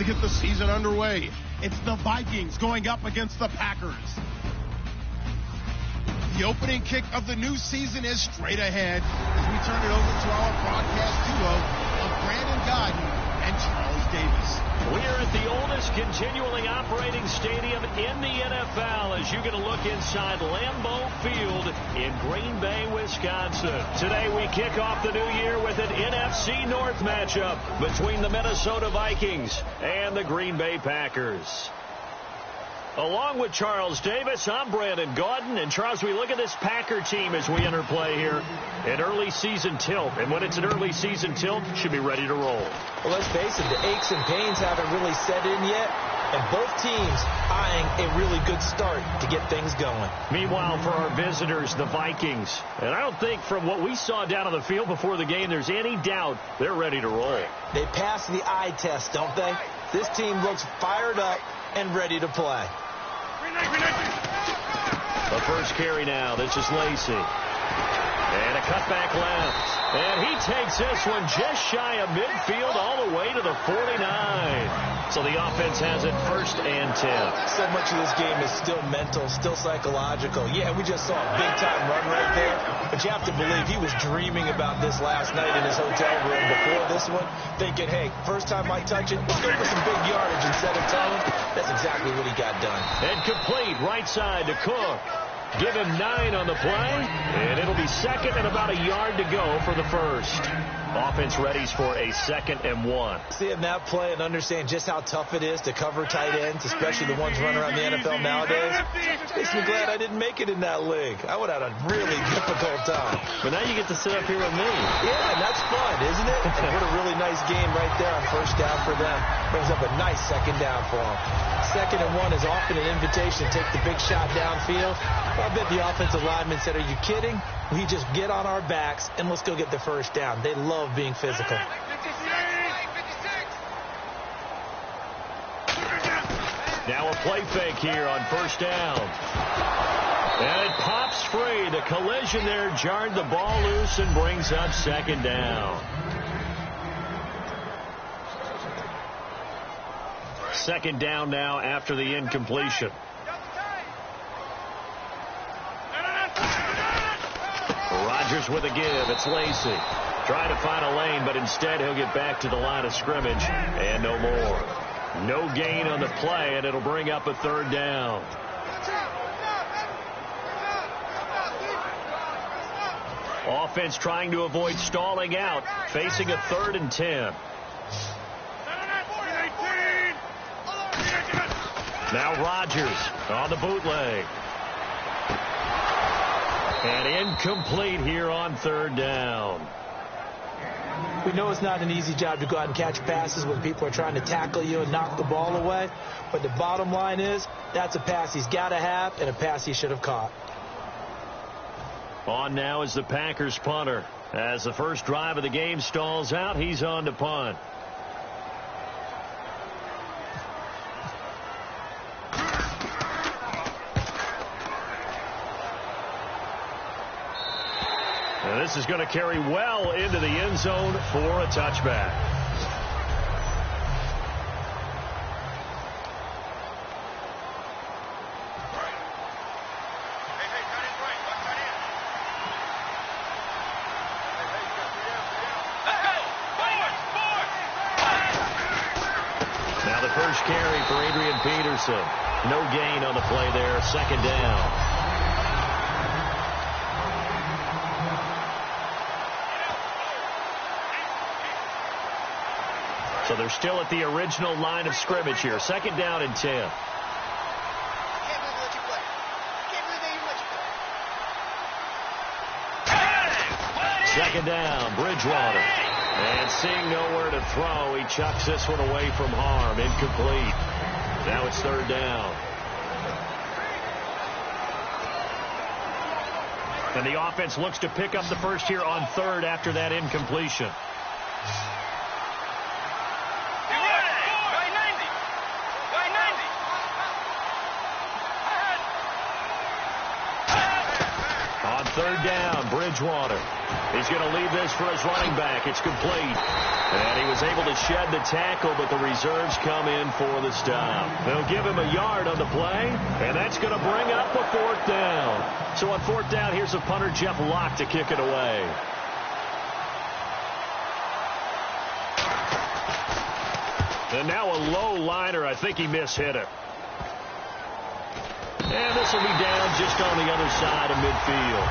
to get the season underway. It's the Vikings going up against the Packers. The opening kick of the new season is straight ahead as we turn it over to our broadcast duo of Brandon Gaudin and Charles Davis. We are at the oldest continually operating stadium in the NFL as you get a look inside Lambeau Field in Green Bay, Wisconsin. Today we kick off the new year with an NFC North matchup between the Minnesota Vikings and the Green Bay Packers. Along with Charles Davis, I'm Brandon Gaudin. And Charles, we look at this Packer team as we enter play here. An early season tilt. And when it's an early season tilt, should be ready to roll. Well, let's face it, the aches and pains haven't really set in yet. And both teams eyeing a really good start to get things going. Meanwhile, for our visitors, the Vikings. And I don't think from what we saw down on the field before the game, there's any doubt they're ready to roll. They passed the eye test, don't they? This team looks fired up and ready to play. The first carry now. This is Lacy. And a cutback left. And he takes this one just shy of midfield all the way to the 49. So the offense has it 1st and 10. So much of this game is still mental, still psychological. Yeah, we just saw a big-time run right there. But you have to believe he was dreaming about this last night in his hotel room before this one, thinking, hey, first time I touch it, let's go for some big yardage and set a tone. That's exactly what he got done. And complete right side to Cook. Give him 9 on the play, and it'll be 2nd and about a yard to go for the first. Offense readies for a 2nd and 1. Seeing that play and understand just how tough it is to cover tight ends, especially the ones running around the NFL nowadays, makes me glad I didn't make it in that league. I would have had a really difficult time. But now you get to sit up here with me. Yeah, and that's fun, isn't it? And what a really nice game right there on 1st down for them. Brings up a nice 2nd down for them. 2nd and 1 is often an invitation to take the big shot downfield. I bet the offensive lineman said, are you kidding? We just get on our backs and let's go get the 1st down. They love being physical. Now a play fake here on 1st down. And it pops free. The collision there jarred the ball loose and brings up 2nd down. 2nd down now after the incompletion. Rodgers with a give. It's Lacy. Trying to find a lane, but instead he'll get back to the line of scrimmage. And no more. No gain on the play, and it'll bring up a 3rd down. Offense trying to avoid stalling out, facing a 3rd and 10. Now Rodgers on the bootleg. And incomplete here on 3rd down. We know it's not an easy job to go out and catch passes when people are trying to tackle you and knock the ball away. But the bottom line is, that's a pass he's got to have and a pass he should have caught. On now is the Packers punter. As the first drive of the game stalls out, he's on to punt. And this is going to carry well into the end zone for a touchback. Now the first carry for Adrian Peterson. No gain on the play there. 2nd down. So they're still at the original line of scrimmage here. 2nd down and 10. 2nd down, Bridgewater. And seeing nowhere to throw, he chucks this one away from harm. Incomplete. Now it's 3rd down. And the offense looks to pick up the first here on 3rd after that incompletion. third down, Bridgewater. He's going to leave this for his running back. It's complete. And he was able to shed the tackle, but the reserves come in for the stop. They'll give him a yard on the play, and that's going to bring up a fourth down. So on fourth down, here's the punter, Jeff Locke, to kick it away. And now a low liner. I think he mishit it. And this will be down just on the other side of midfield.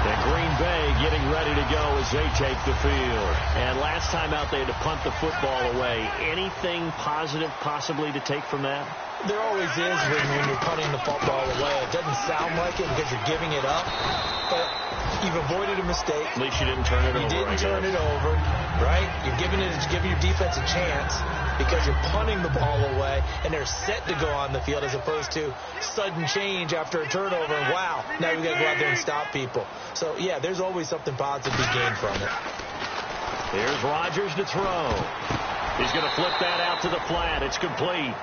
And Green Bay getting ready to go as they take the field. And last time out, they had to punt the football away. Anything positive possibly to take from that? There always is when you're punting the football away. It doesn't sound like it because you're giving it up, but you've avoided a mistake. At least you didn't turn it over. You didn't turn it over, right? You're giving your defense a chance because you're punting the ball away, and they're set to go on the field as opposed to sudden change after a turnover, and wow, now we got to go out there and stop people. So, yeah, there's always something positive to be gained from it. Here's Rodgers to throw. He's going to flip that out to the flat. It's complete.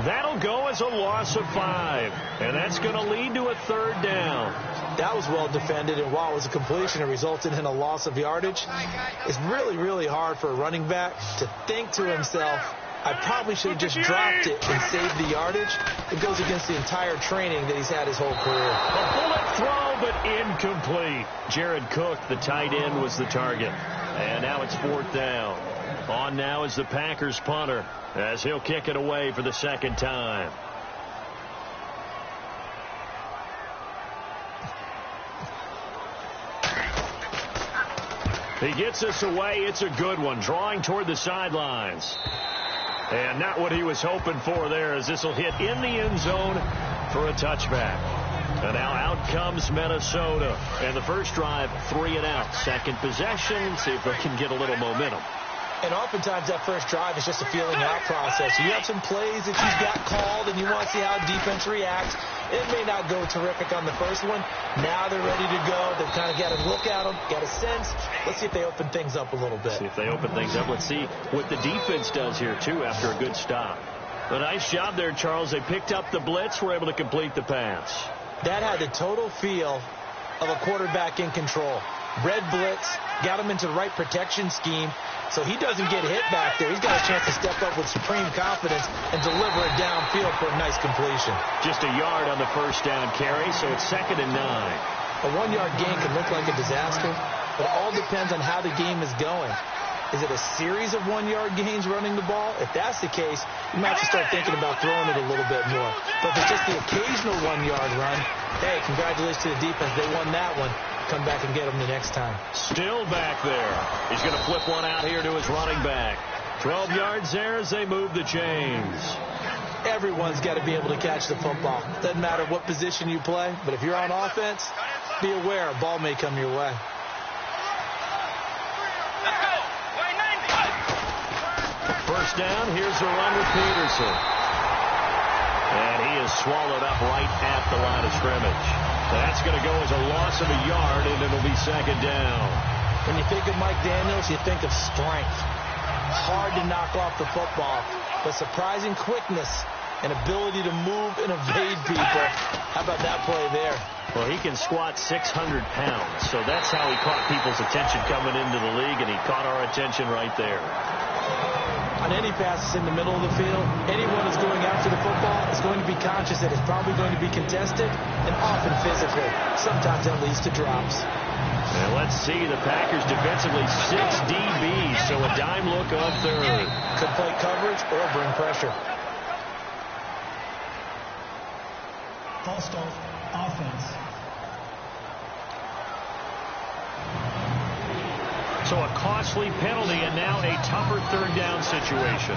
That'll go as a loss of 5, and that's going to lead to a third down. That was well defended, and while it was a completion, it resulted in a loss of yardage. It's really, really hard for a running back to think to himself, I probably should have just dropped it and saved the yardage. It goes against the entire training that he's had his whole career. A bullet throw, but incomplete. Jared Cook, the tight end, was the target. And now it's fourth down. On now is the Packers punter, as he'll kick it away for the second time. He gets us away. It's a good one, drawing toward the sidelines. And not what he was hoping for there, as this will hit in the end zone for a touchback. And now out comes Minnesota. And the first drive, 3 and out. Second possession, see if they can get a little momentum. And oftentimes that first drive is just a feeling out process. You have some plays that you've got called and you want to see how defense reacts. It may not go terrific on the first one. Now they're ready to go. They've kind of got a look at them, got a sense. Let's see if they open things up a little bit. See if they open things up. Let's see what the defense does here, too, after a good stop. A nice job there, Charles. They picked up the blitz, were able to complete the pass. That had the total feel of a quarterback in control. Red blitz, got him into the right protection scheme, so he doesn't get hit back there. He's got a chance to step up with supreme confidence and deliver it downfield for a nice completion. Just a yard on the first down carry, so it's 2nd and 9. A 1-yard gain can look like a disaster, but it all depends on how the game is going. Is it a series of 1-yard gains running the ball? If that's the case, you might have to start thinking about throwing it a little bit more. But if it's just the occasional 1-yard run, hey, congratulations to the defense. They won that one. Come back and get them the next time. Still back there. He's going to flip one out here to his running back. 12 yards there as they move the chains. Everyone's got to be able to catch the football. Doesn't matter what position you play, but if you're on offense, be aware a ball may come your way. First down, here's the run with Peterson. And he is swallowed up right at the line of scrimmage. That's going to go as a loss of a yard, and it'll be 2nd down. When you think of Mike Daniels, you think of strength. Hard to knock off the football, but surprising quickness and ability to move and evade people. How about that play there? Well, he can squat 600 pounds, so that's how he caught people's attention coming into the league, and he caught our attention right there. On any passes in the middle of the field, anyone who's going after the football is going to be conscious that it's probably going to be contested and often physical. Sometimes that leads to drops. And let's see, the Packers defensively 6 DBs, so a dime look on third. Could play coverage or bring pressure. False start, offense. So a costly penalty and now a tougher third down situation.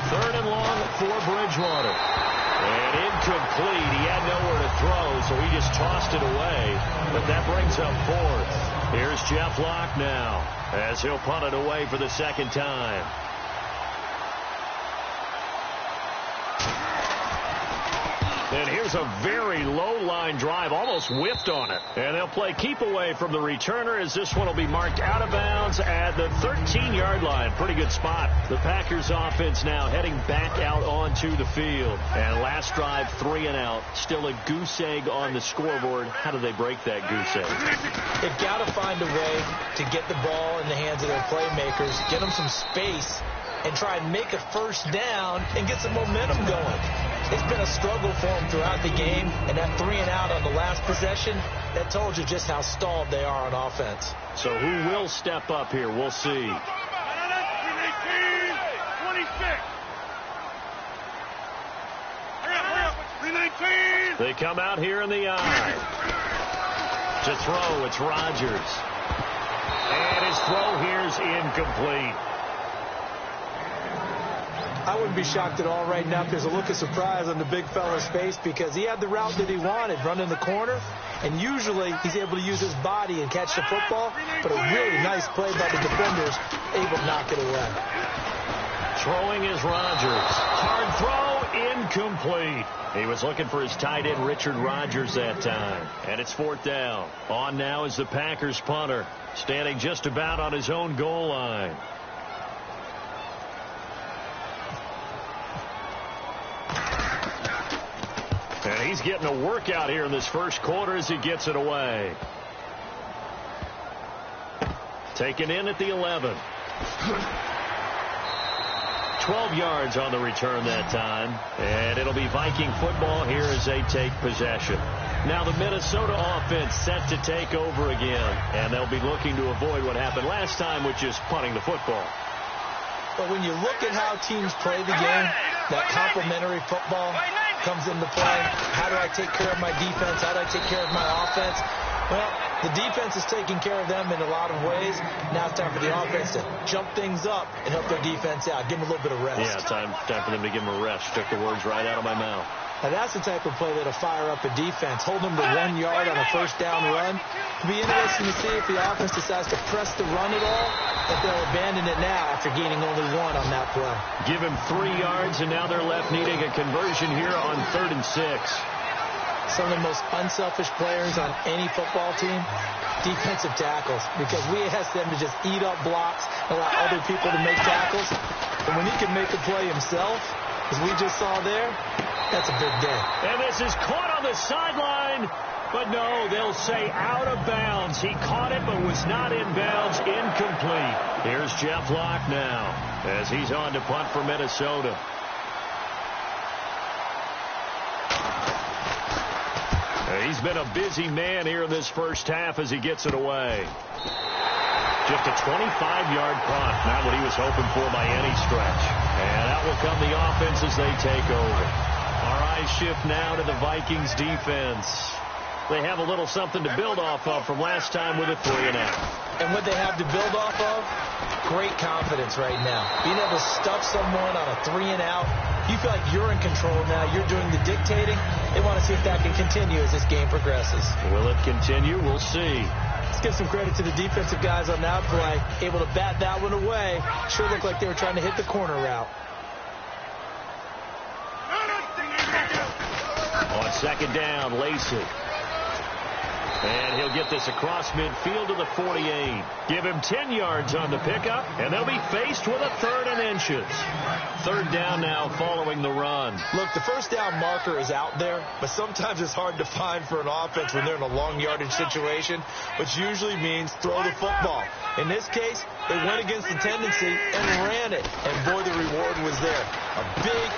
Third and long for Bridgewater. And incomplete. He had nowhere to throw, so he just tossed it away. But that brings up 4th. Here's Jeff Locke now, as he'll punt it away for the second time. And here's a very low-line drive, almost whipped on it. And they'll play keep away from the returner as this one will be marked out of bounds at the 13-yard line. Pretty good spot. The Packers offense now heading back out onto the field. And last drive, 3 and out. Still a goose egg on the scoreboard. How do they break that goose egg? They've got to find a way to get the ball in the hands of their playmakers, get them some space, and try and make a first down and get some momentum going. It's been a struggle for them throughout the game, and that 3 and out on the last possession, that told you just how stalled they are on offense. So who will step up here? We'll see. They come out here in the eye. To throw, it's Rodgers. And his throw here is incomplete. I wouldn't be shocked at all right now if there's a look of surprise on the big fella's face because he had the route that he wanted, running the corner, and usually he's able to use his body and catch the football, but a really nice play by the defenders, able to knock it away. Throwing is Rodgers. Hard throw, incomplete. He was looking for his tight end, Richard Rodgers, that time. And it's 4th down. On now is the Packers punter, standing just about on his own goal line. And he's getting a workout here in this first quarter as he gets it away. Taken in at the 11. 12 yards on the return that time. And it'll be Viking football here as they take possession. Now the Minnesota offense set to take over again. And they'll be looking to avoid what happened last time, which is punting the football. But when you look at how teams play the game, that complementary football comes into play. How do I take care of my defense? How do I take care of my offense? Well, the defense is taking care of them in a lot of ways. Now it's time for the offense to jump things up and help their defense out. Give them a little bit of rest. Yeah, time for them to give them a rest. Took the words right out of my mouth. Now that's the type of play that'll fire up a defense. Hold them to 1 yard on a first down run. It'll be interesting to see if the offense decides to press the run at all, but they'll abandon it now after gaining only 1 on that play. Give him 3 yards, and now they're left needing a conversion here on 3rd and 6. Some of the most unselfish players on any football team, defensive tackles, because we ask them to just eat up blocks, allow other people to make tackles. And when he can make a play himself, as we just saw there, that's a big day. And this is caught on the sideline. But no, they'll say out of bounds. He caught it but was not in bounds. Incomplete. Here's Jeff Locke now as he's on to punt for Minnesota. He's been a busy man here in this first half as he gets it away. Just a 25-yard punt. Not what he was hoping for by any stretch. And out will come the offense as they take over. Our eyes shift now to the Vikings defense. They have a little something to build off of from last time with a 3 and out. And what they have to build off of, great confidence right now. Being able to stuff someone on a 3 and out, you feel like you're in control now. You're doing the dictating. They want to see if that can continue as this game progresses. Will it continue? We'll see. Let's give some credit to the defensive guys on that play. Able to bat that one away. Sure looked like they were trying to hit the corner route. On 2nd down, Lacey. And he'll get this across midfield to the 48. Give him 10 yards on the pickup, and they'll be faced with a 3rd and inches. 3rd down now following the run. Look, the first down marker is out there, but sometimes it's hard to find for an offense when they're in a long yardage situation, which usually means throw the football. In this case, they went against the tendency and ran it, and boy, the reward was there. A big,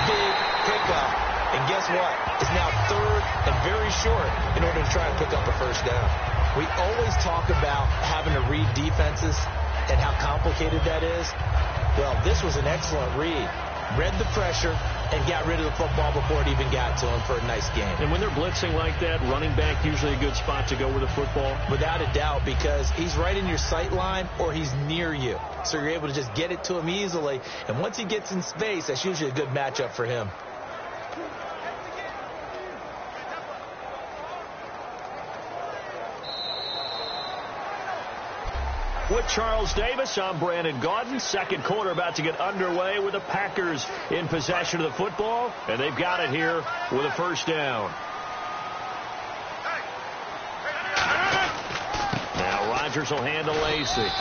big pickup. And guess what? It's now 3rd and very short in order to try and pick up a first down. We always talk about having to read defenses and how complicated that is. Well, this was an excellent read. Read the pressure and got rid of the football before it even got to him for a nice game. And when they're blitzing like that, running back usually a good spot to go with the football? Without a doubt, because he's right in your sight line or he's near you. So you're able to just get it to him easily. And once he gets in space, that's usually a good matchup for him. With Charles Davis, I'm Brandon Gaudin. Second quarter about to get underway with the Packers in possession of the football, and they've got it here with a first down. Now Rodgers will hand to Lacy,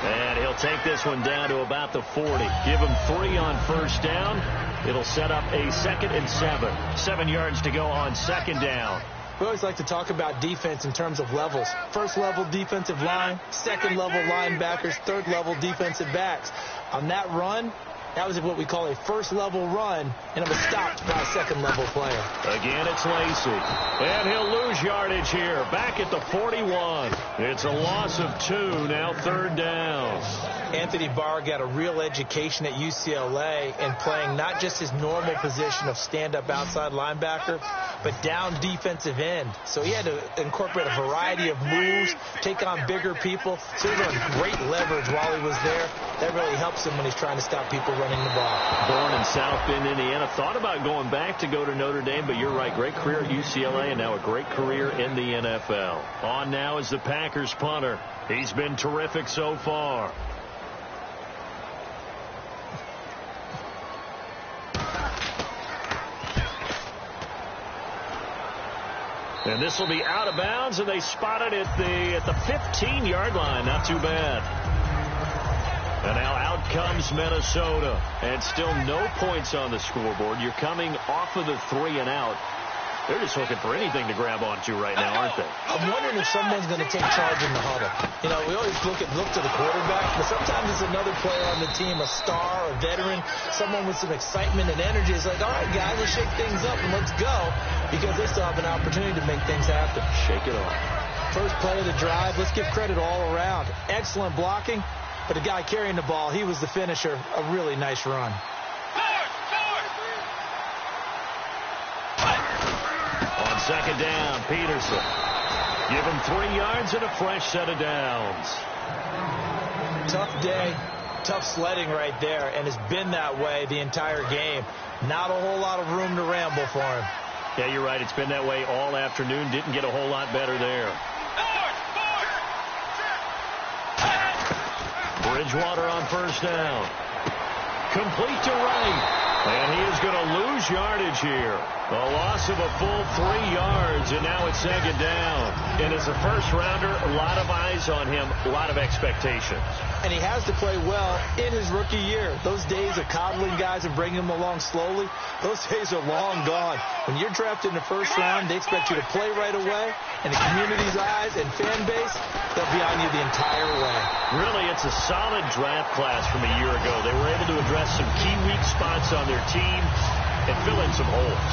and he'll take this one down to about the 40. Give him 3 on first down. It'll set up a 2nd and 7. 7 yards to go on second down. We always like to talk about defense in terms of levels. First level defensive line, second level linebackers, third level defensive backs. On that run, that was what we call a first level run, and it was stopped by a second level player. Again, it's Lacy. And he'll lose yardage here. Back at the 41. It's a loss of 2, now third down. Anthony Barr got a real education at UCLA in playing not just his normal position of stand-up outside linebacker, but down defensive end. So he had to incorporate a variety of moves, take on bigger people. So he learned great leverage while he was there. That really helps him when he's trying to stop people running the ball. Born in South Bend, Indiana. Thought about going back to go to Notre Dame, but you're right. Great career at UCLA and now a great career in the NFL. On now is the Packers punter. He's been terrific so far. And this will be out of bounds, and they spot it at the 15-yard line. Not too bad. And now out comes Minnesota, and still no points on the scoreboard. You're coming off of the 3 and out. They're just looking for anything to grab onto right now, aren't they? I'm wondering if someone's going to take charge in the huddle. You know, we always look to the quarterback, but sometimes it's another player on the team, a star, a veteran, someone with some excitement and energy. It's like, all right, guys, let's shake things up and let's go, because they still have an opportunity to make things happen. Shake it off. First play of the drive, let's give credit all around. Excellent blocking, but the guy carrying the ball, he was the finisher. A really nice run. Second down, Peterson. Give him 3 yards and a fresh set of downs. Tough day, tough sledding right there, and it's been that way the entire game. Not a whole lot of room to ramble for him. Yeah, you're right. It's been that way all afternoon. Didn't get a whole lot better there. Bridgewater on first down. Complete to right. And he is going to lose yardage here. A loss of a full 3 yards, and now it's second down. And as a first-rounder, a lot of eyes on him, a lot of expectations. And he has to play well in his rookie year. Those days of coddling guys and bringing them along slowly, those days are long gone. When you're drafted in the first round, they expect you to play right away. And the community's eyes and fan base, they'll be on you the entire way. Really, it's a solid draft class from a year ago. They were able to address some key weak spots on their team and fill in some holes.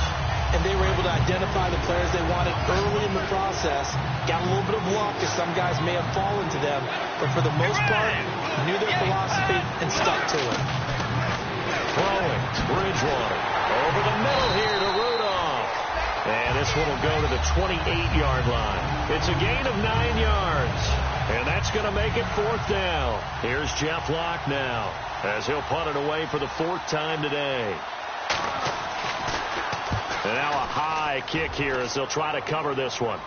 And they were able to identify the players they wanted early in the process. Got a little bit of luck, as some guys may have fallen to them. But for the most part, knew their philosophy and stuck to it. Throwing, Bridgewater. Over the middle here to Rudolph. And this one will go to the 28-yard line. It's a gain of 9 yards. And that's going to make it fourth down. Here's Jeff Locke now, as he'll punt it away for the 4th time today. And now a high kick here as they'll try to cover this one.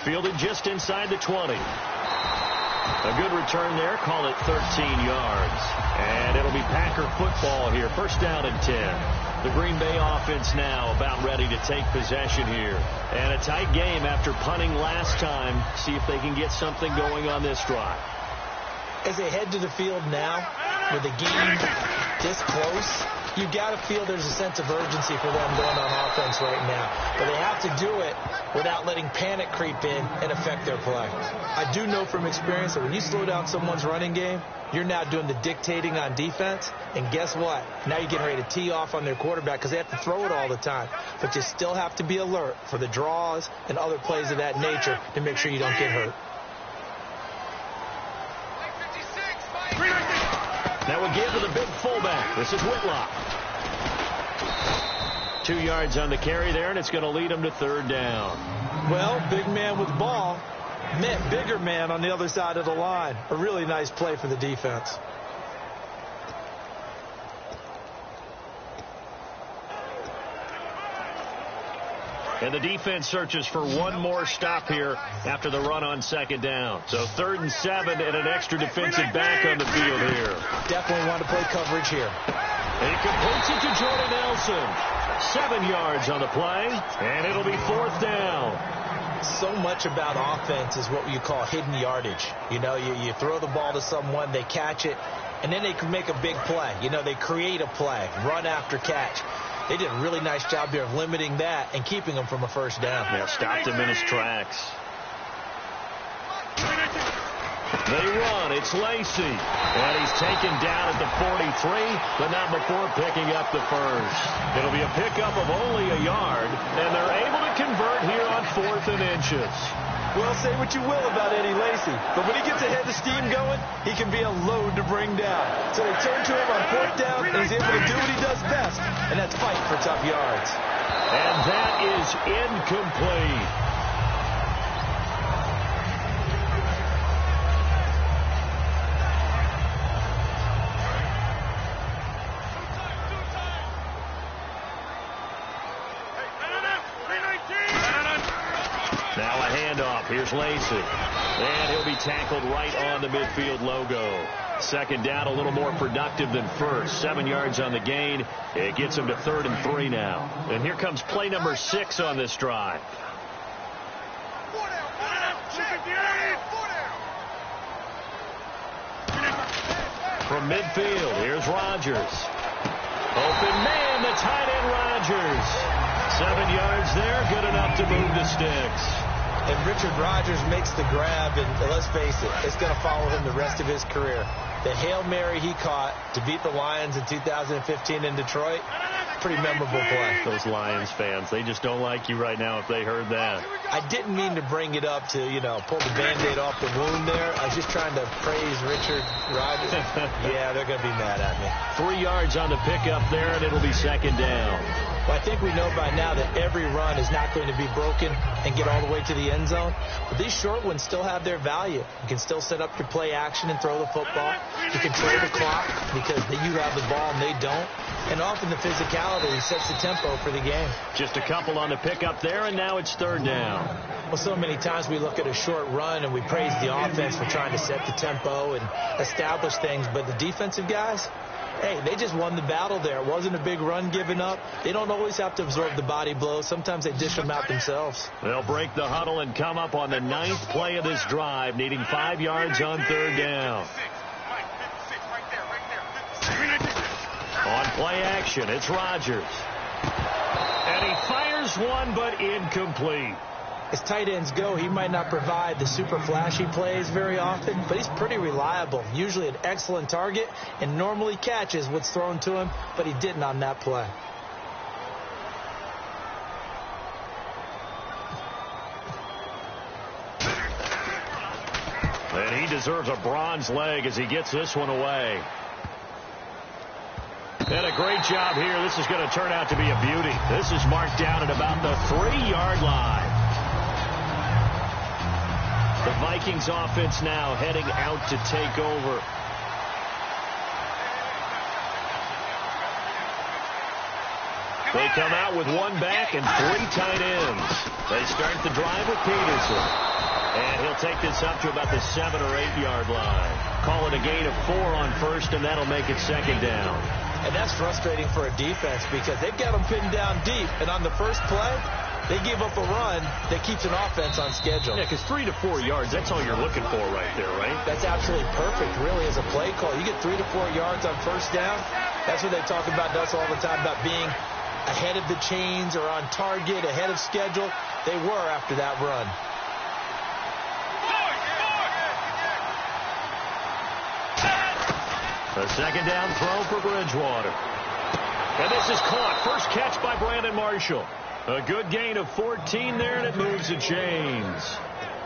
Fielded just inside the 20. A good return there. Call it 13 yards. And it'll be Packer football here. First down and 10. The Green Bay offense now about ready to take possession here. And a tight game after punting last time. See if they can get something going on this drive. As they head to the field now, with the game this close, you've got to feel there's a sense of urgency for them going on offense right now. But they have to do it without letting panic creep in and affect their play. I do know from experience that when you slow down someone's running game, you're now doing the dictating on defense. And guess what? Now you're getting ready to tee off on their quarterback because they have to throw it all the time. But you still have to be alert for the draws and other plays of that nature to make sure you don't get hurt. Now we give to the big fullback. This is Whitlock. 2 yards on the carry there, and it's going to lead him to third down. Well, big man with the ball meant bigger man on the other side of the line. A really nice play for the defense. And the defense searches for one more stop here after the run on second down. So 3rd and 7 and an extra defensive back on the field here. Definitely want to play coverage here. He completes it to Jordy Nelson. 7 yards on the play, and it'll be 4th down. So much about offense is what you call hidden yardage. You know, you throw the ball to someone, they catch it, and then they can make a big play. You know, they create a play, run after catch. They did a really nice job here of limiting that and keeping him from a first down. Yeah, stopped him in his tracks. They run. It's Lacy. And he's taken down at the 43, but not before picking up the first. It'll be a pickup of only a yard, and they're able to convert here on 4th and inches. Well, say what you will about Eddie Lacy, but when he gets ahead of steam going, he can be a load to bring down. So they turn to him on 4th down, and he's able to do what he does best, and that's fight for tough yards. And that is incomplete. Now a handoff. Here's Lacy. And he'll be tackled right on the midfield logo. Second down, a little more productive than first. 7 yards on the gain. It gets him to 3rd and 3 now. And here comes play number 6 on this drive. From midfield, here's Rodgers. Open man, the tight end Rodgers. 7 yards there, good enough to move the sticks. And Richard Rodgers makes the grab, and let's face it, it's going to follow him the rest of his career. The Hail Mary he caught to beat the Lions in 2015 in Detroit, pretty memorable play. Those Lions fans, they just don't like you right now if they heard that. I didn't mean to bring it up to, pull the Band-Aid off the wound there. I was just trying to praise Richard Rodgers. Yeah, they're going to be mad at me. 3 yards on the pickup there, and it'll be second down. Well, I think we know by now that every run is not going to be broken and get all the way to the end zone. But these short ones still have their value. You can still set up your play action and throw the football. You control the clock because you have the ball and they don't. And often the physicality sets the tempo for the game. Just a couple on the pickup there, and now it's 3rd down. Well, so many times we look at a short run and we praise the offense for trying to set the tempo and establish things. But the defensive guys, hey, they just won the battle there. It wasn't a big run given up. They don't always have to absorb the body blows. Sometimes they dish them out themselves. They'll break the huddle and come up on the 9th play of this drive, needing 5 yards on 3rd down. On play action, it's Rodgers. And he fires one, but incomplete. As tight ends go, he might not provide the super flashy plays very often, but he's pretty reliable. Usually an excellent target and normally catches what's thrown to him, but he didn't on that play. And he deserves a bronze leg as he gets this one away. And a great job here. This is going to turn out to be a beauty. This is marked down at about the 3-yard line. The Vikings offense now heading out to take over. They come out with one back and 3 tight ends. They start the drive with Peterson. And he'll take this up to about the 7 or 8 yard line. Call it a gain of 4 on first, and that'll make it second down. And that's frustrating for a defense because they've got them pinned down deep. And on the first play, they give up a run that keeps an offense on schedule. Yeah, because 3 to 4 yards, that's all you're looking for right there, right? That's absolutely perfect, really, as a play call. You get 3 to 4 yards on first down. That's what they talk about us all the time, about being ahead of the chains or on target, ahead of schedule. They were after that run. A second down throw for Bridgewater. And this is caught. First catch by Brandon Marshall. A good gain of 14 there, and it moves the chains.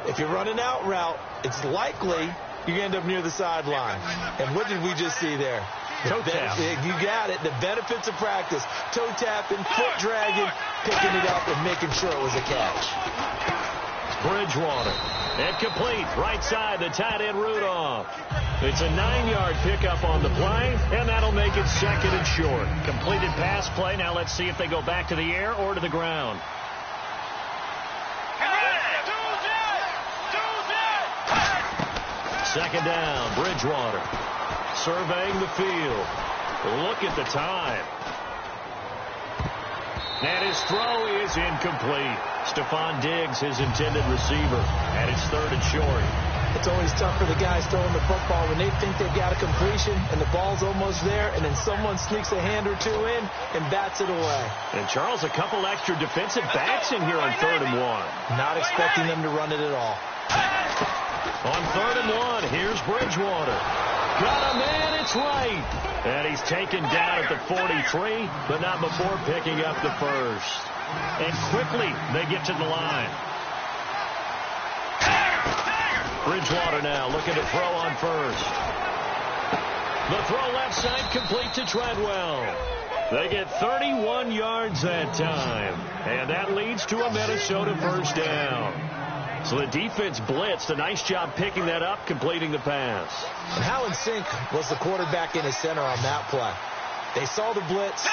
If you're running out route, it's likely you end up near the sideline. And what did we just see there? Toe tap. You got it. The benefits of practice. Toe tapping, foot dragging, picking it up, and making sure it was a catch. Bridgewater. Incomplete. Right side, the tight end Rudolph. It's a 9-yard pickup on the play, and that'll make it second and short. Completed pass play. Now let's see if they go back to the air or to the ground. Second down, Bridgewater. Surveying the field. Look at the time. And his throw is incomplete. Stephon Diggs, his intended receiver. And it's third and short. It's always tough for the guys throwing the football when they think they've got a completion and the ball's almost there, and then someone sneaks a hand or two in and bats it away. And, Charles, a couple extra defensive backs in here on 3rd and 1. Not expecting them to run it at all. On 3rd and 1, here's Bridgewater. Got a man, it's right. And he's taken down at the 43, but not before picking up the first. And quickly, they get to the line. Bridgewater now looking to throw on first. The throw left side complete to Treadwell. They get 31 yards that time. And that leads to a Minnesota first down. So the defense blitzed. A nice job picking that up, completing the pass. And how in sync was the quarterback in his center on that play? They saw the blitz,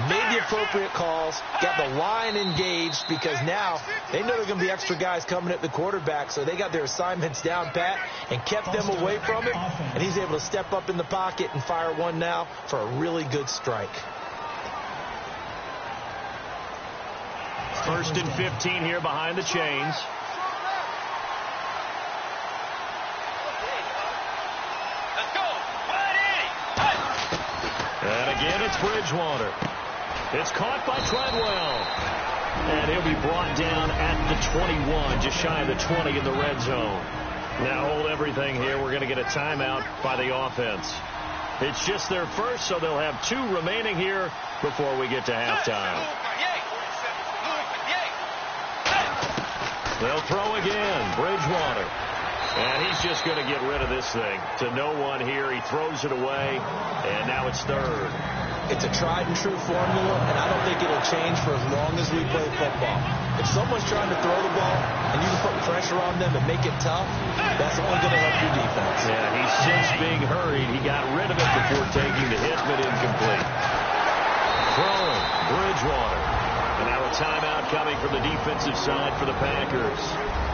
made the appropriate calls, got the line engaged, because now they know there are going to be extra guys coming at the quarterback, so they got their assignments down pat and kept them away from it, and he's able to step up in the pocket and fire one now for a really good strike. First and 15 here behind the chains. And again, it's Bridgewater. It's caught by Treadwell. And he'll be brought down at the 21, just shy of the 20 in the red zone. Now hold everything here. We're going to get a timeout by the offense. It's just their first, so they'll have 2 remaining here before we get to halftime. They'll throw again. Bridgewater. And he's just going to get rid of this thing. To no one here. He throws it away. And now it's third. It's a tried-and-true formula, and I don't think it'll change for as long as we play football. If someone's trying to throw the ball and you can put pressure on them and make it tough, that's only going to help your defense. Yeah, he's since being hurried. He got rid of it before taking the hit, but incomplete. Throwing, Bridgewater. And now a timeout coming from the defensive side for the Packers.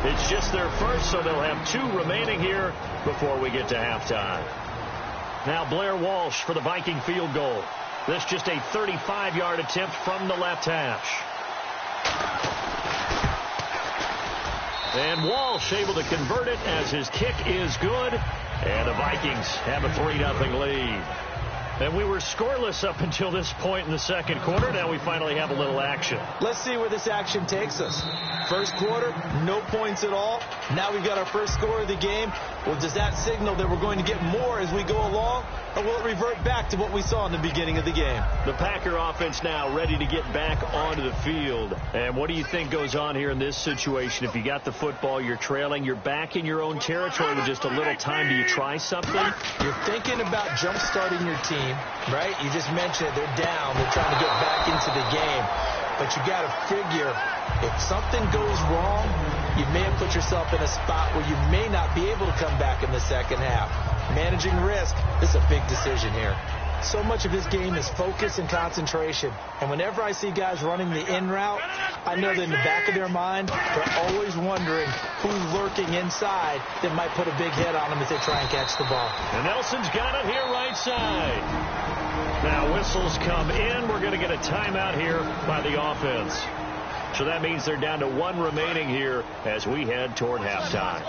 It's just their first, so they'll have 2 remaining here before we get to halftime. Now Blair Walsh for the Viking field goal. This just a 35-yard attempt from the left hash. And Walsh able to convert it as his kick is good. And the Vikings have a 3-0 lead. And we were scoreless up until this point in the second quarter. Now we finally have a little action. Let's see where this action takes us. First quarter, no points at all. Now we've got our first score of the game. Well, does that signal that we're going to get more as we go along? Or will it revert back to what we saw in the beginning of the game? The Packer offense now ready to get back onto the field. And what do you think goes on here in this situation? If you got the football, you're trailing, you're back in your own territory with just a little time. Do you try something? You're thinking about jump-starting your team, right? You just mentioned it. They're down. They're trying to get back into the game. But you got to figure, if something goes wrong, you may have put yourself in a spot where you may not be able to come back in the second half. Managing risk, this is a big decision here. So much of this game is focus and concentration. And whenever I see guys running the in route, I know that in the back of their mind, they're always wondering who's lurking inside that might put a big hit on them as they try and catch the ball. And Nelson's got it here right side. Now whistles come in. We're going to get a timeout here by the offense. So that means they're down to 1 remaining here as we head toward halftime.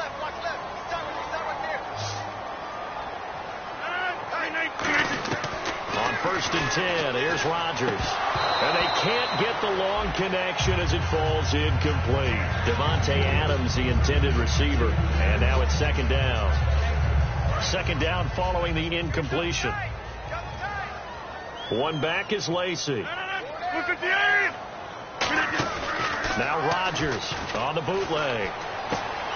On 1st and 10, here's Rodgers. And they can't get the long connection as it falls incomplete. Devontae Adams, the intended receiver. And now it's second down. Second down following the incompletion. One back is Lacy. Now Rodgers on the bootleg.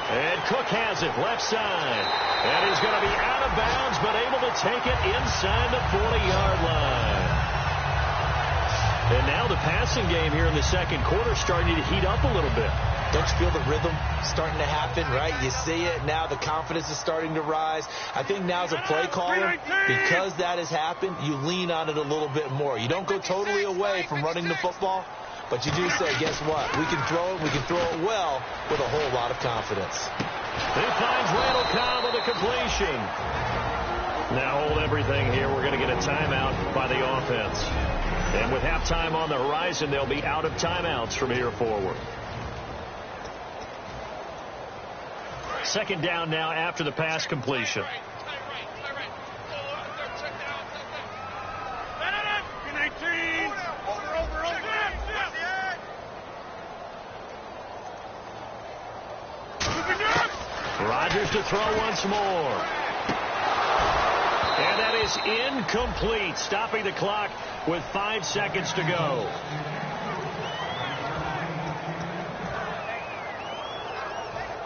And Cook has it left side. And he's going to be out of bounds, but able to take it inside the 40-yard line. And now the passing game here in the second quarter starting to heat up a little bit. Don't you feel the rhythm starting to happen, right? You see it now. The confidence is starting to rise. I think now as a play caller, because that has happened, you lean on it a little bit more. You don't go totally away from running the football, but you do say, guess what? We can throw it. We can throw it well with a whole lot of confidence. He finds Randall Cobb with a completion. Now hold everything here. We're going to get a timeout by the offense. And with halftime on the horizon, they'll be out of timeouts from here forward. Second down now after the pass completion. Rodgers to throw once more. And that is incomplete, stopping the clock with 5 seconds to go.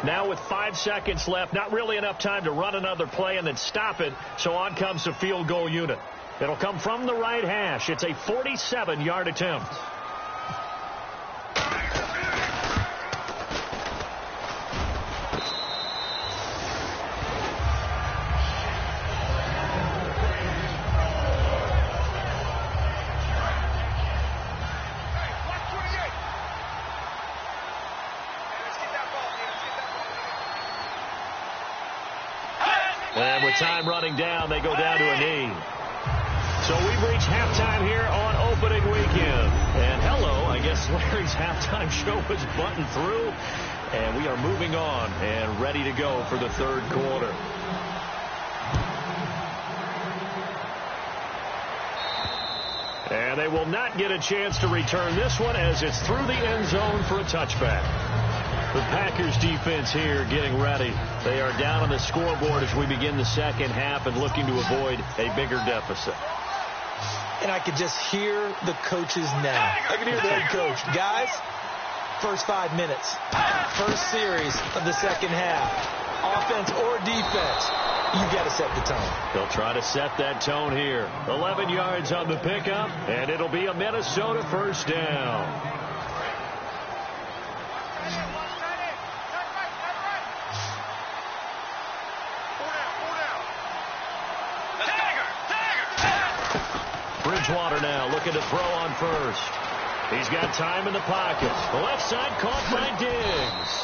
Now with 5 seconds left, not really enough time to run another play and then stop it, so on comes the field goal unit. It'll come from the right hash. It's a 47-yard attempt. And with time running down, they go down to a knee. So we've reached halftime here on opening weekend. And hello, I guess Larry's halftime show is buttoned through. And we are moving on and ready to go for the third quarter. And they will not get a chance to return this one as it's through the end zone for a touchback. The Packers defense here getting ready. They are down on the scoreboard as we begin the second half and looking to avoid a bigger deficit. And I could just hear the coaches now. I can hear the head coach. Guys, first 5 minutes, first series of the second half, offense or defense, you got to set the tone. They'll try to set that tone here. 11 yards on the pickup, and it'll be a Minnesota first down. Bridgewater now looking to throw on first. He's got time in the pocket. The left side caught by Diggs.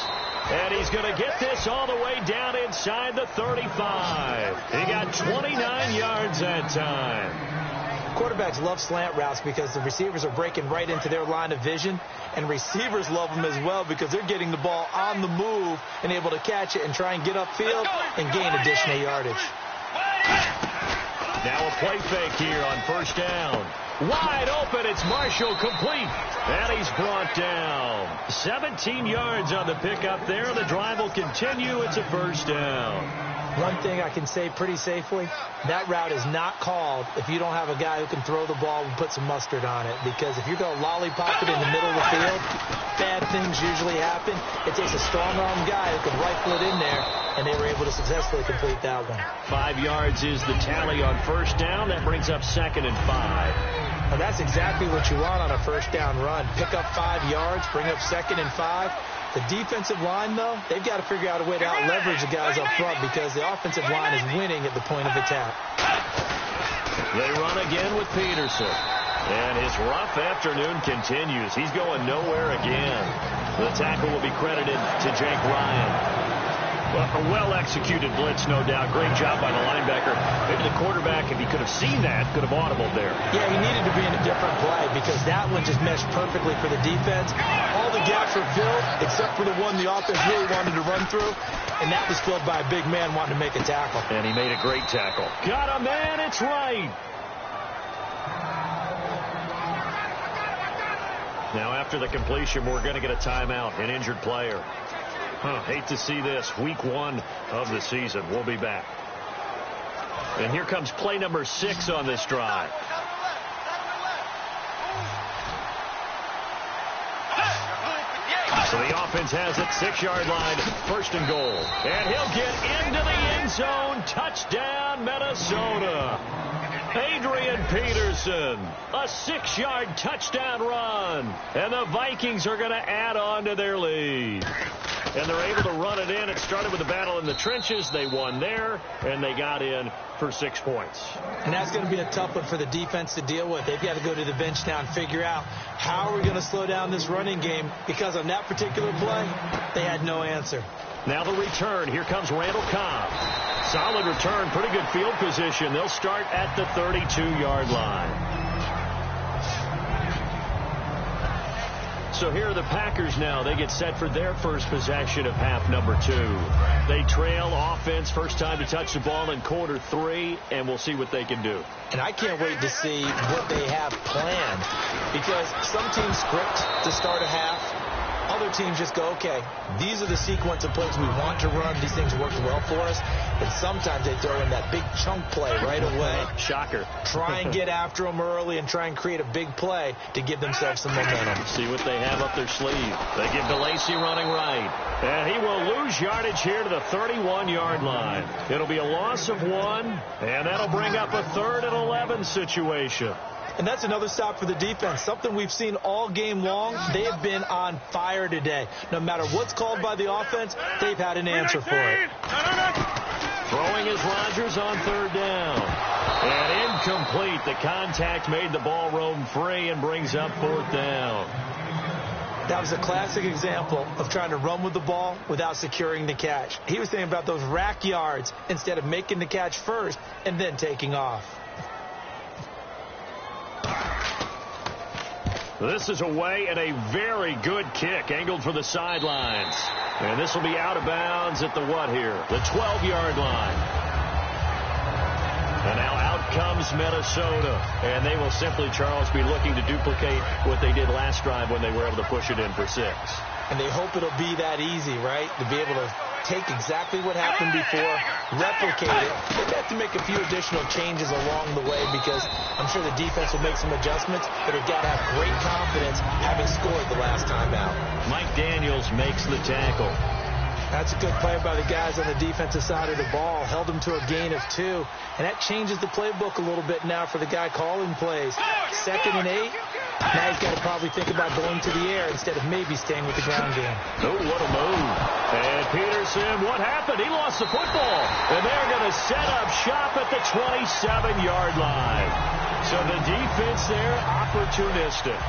And he's going to get this all the way down inside the 35. He got 29 yards that time. Quarterbacks love slant routes because the receivers are breaking right into their line of vision. And receivers love them as well because they're getting the ball on the move and able to catch it and try and get upfield and gain additional yardage. Now a play fake here on first down. Wide open. It's Marshall complete. And he's brought down. 17 yards on the pickup there. The drive will continue. It's a first down. One thing I can say pretty safely, that route is not called if you don't have a guy who can throw the ball and put some mustard on it. Because if you're going to lollipop it in the middle of the field, bad things usually happen. It takes a strong-arm guy who can rifle it in there, and they were able to successfully complete that one. 5 yards is the tally on first down. That brings up 2nd and 5. Well, that's exactly what you want on a first down run. Pick up 5 yards, bring up 2nd and 5. The defensive line, though, they've got to figure out a way to out-leverage the guys up front because the offensive line is winning at the point of attack. They run again with Peterson. And his rough afternoon continues. He's going nowhere again. The tackle will be credited to Jake Ryan. Well, a well-executed blitz, no doubt. Great job by the linebacker. Maybe the quarterback, if he could have seen that, could have audibled there. Yeah, he needed to be in a different play because that one just meshed perfectly for the defense. All the gaps were filled except for the one the offense really wanted to run through, and that was filled by a big man wanting to make a tackle. And he made a great tackle. Got a man, it's right. Now, after the completion, we're going to get a timeout, an injured player. Hate to see this. Week 1 of the season. We'll be back. And here comes play number 6 on this drive. So the offense has it, 6-yard line, 1st and goal. And he'll get into the end zone. Touchdown, Minnesota. Adrian Peterson, a 6-yard touchdown run. And the Vikings are going to add on to their lead. And they're able to run it in. It started with a battle in the trenches. They won there, and they got in for 6 points. And that's going to be a tough one for the defense to deal with. They've got to go to the bench now and figure out how are we going to slow down this running game, because on that particular play, they had no answer. Now the return. Here comes Randall Cobb. Solid return. Pretty good field position. They'll start at the 32-yard line. So here are the Packers now. They get set for their first possession of half number 2. They trail offense. First time to touch the ball in quarter 3, and we'll see what they can do. And I can't wait to see what they have planned, because some teams script to start a half. Other teams just go, okay, these are the sequence of plays we want to run. These things worked well for us. But sometimes they throw in that big chunk play right away. Shocker. Try and get after them early and try and create a big play to give themselves some momentum. See what they have up their sleeve. They give to Lacy running right. And he will lose yardage here to the 31-yard line. It'll be a loss of 1, and that'll bring up a 3rd and 11 situation. And that's another stop for the defense. Something we've seen all game long. They have been on fire today. No matter what's called by the offense, they've had an answer for it. Throwing is Rodgers on 3rd down. And incomplete. The contact made the ball roam free and brings up 4th down. That was a classic example of trying to run with the ball without securing the catch. He was thinking about those rack yards instead of making the catch first and then taking off. This is away and a very good kick, angled for the sidelines. And this will be out of bounds at the what here? The 12-yard line. And now out comes Minnesota. And they will simply, Charles, be looking to duplicate what they did last drive when they were able to push it in for 6. And they hope it'll be that easy, right? To be able to take exactly what happened before, replicate it. They have to make a few additional changes along the way, because I'm sure the defense will make some adjustments, but they've got to have great confidence having scored the last time out. Mike Daniels makes the tackle. That's a good play by the guys on the defensive side of the ball. Held them to a gain of 2. And that changes the playbook a little bit now for the guy calling plays. 2nd and 8. Now he's got to probably think about going to the air instead of maybe staying with the ground game. Oh, what a move. And Peterson, what happened? He lost the football. And they're going to set up shop at the 27-yard line. So the defense there, opportunistic.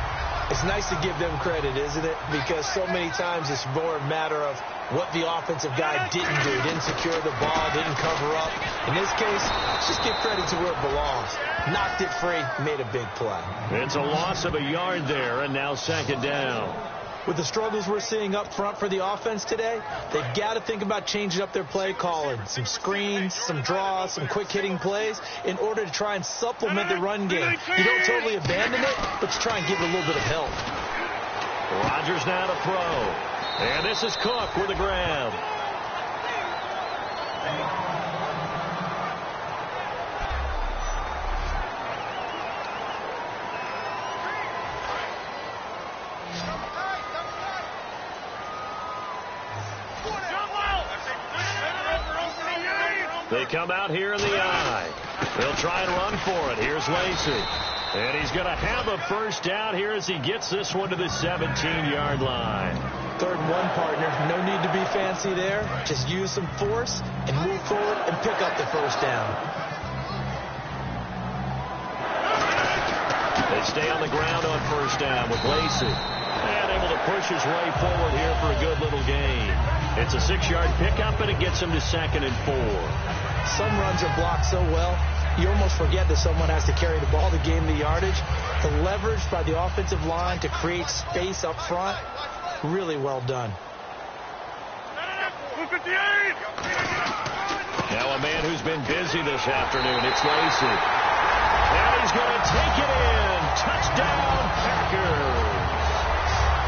It's nice to give them credit, isn't it? Because so many times it's more a matter of what the offensive guy didn't do. Didn't secure the ball, didn't cover up. In this case, just give credit to where it belongs. Knocked it free, made a big play. It's a loss of a yard there, and now 2nd down. With the struggles we're seeing up front for the offense today, they've got to think about changing up their play calling. Some screens, some draws, some quick-hitting plays in order to try and supplement the run game. You don't totally abandon it, but you try and give it a little bit of help. Rodgers now to throw. And this is Cook with a grab. They come out here in the eye. They'll try and run for it. Here's Lacy. And he's going to have a 1st down here as he gets this one to the 17-yard line. 3rd and 1, partner. No need to be fancy there. Just use some force and move forward and pick up the 1st down. They stay on the ground on 1st down with Lacy. And able to push his way forward here for a good little gain. It's a 6-yard pickup, and it gets him to 2nd and 4. Some runs are blocked so well, you almost forget that someone has to carry the ball to gain the yardage. The leverage by the offensive line to create space up front, really well done. Now a man who's been busy this afternoon, it's Lacy. And he's going to take it in. Touchdown, Packers.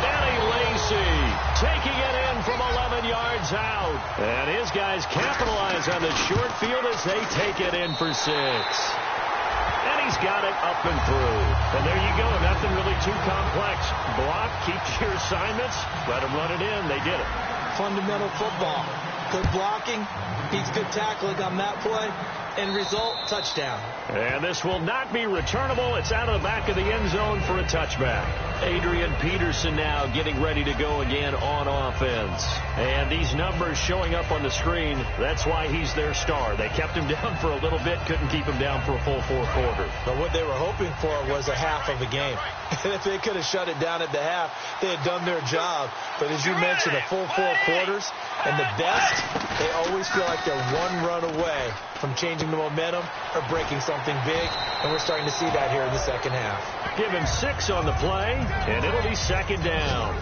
Danny Lacy taking it in from 11 yards out. And his guys capitalize on the short field as they take it in for 6. And he's got it up and through. And there you go. Nothing really too complex. Block, keep your assignments, let them run it in. They did it. Fundamental football. Good blocking, beats good tackling on that play. End result, touchdown. And this will not be returnable. It's out of the back of the end zone for a touchback. Adrian Peterson now getting ready to go again on offense. And these numbers showing up on the screen, that's why he's their star. They kept him down for a little bit, couldn't keep him down for a full 4 quarters. But what they were hoping for was a half of a game. If they could have shut it down at the half, they had done their job. But as you mentioned, a full 4 quarters, and the best, they always feel like they're one run away from changing the momentum or breaking something big, and we're starting to see that here in the second half. Give him 6 on the play, and it'll be second down.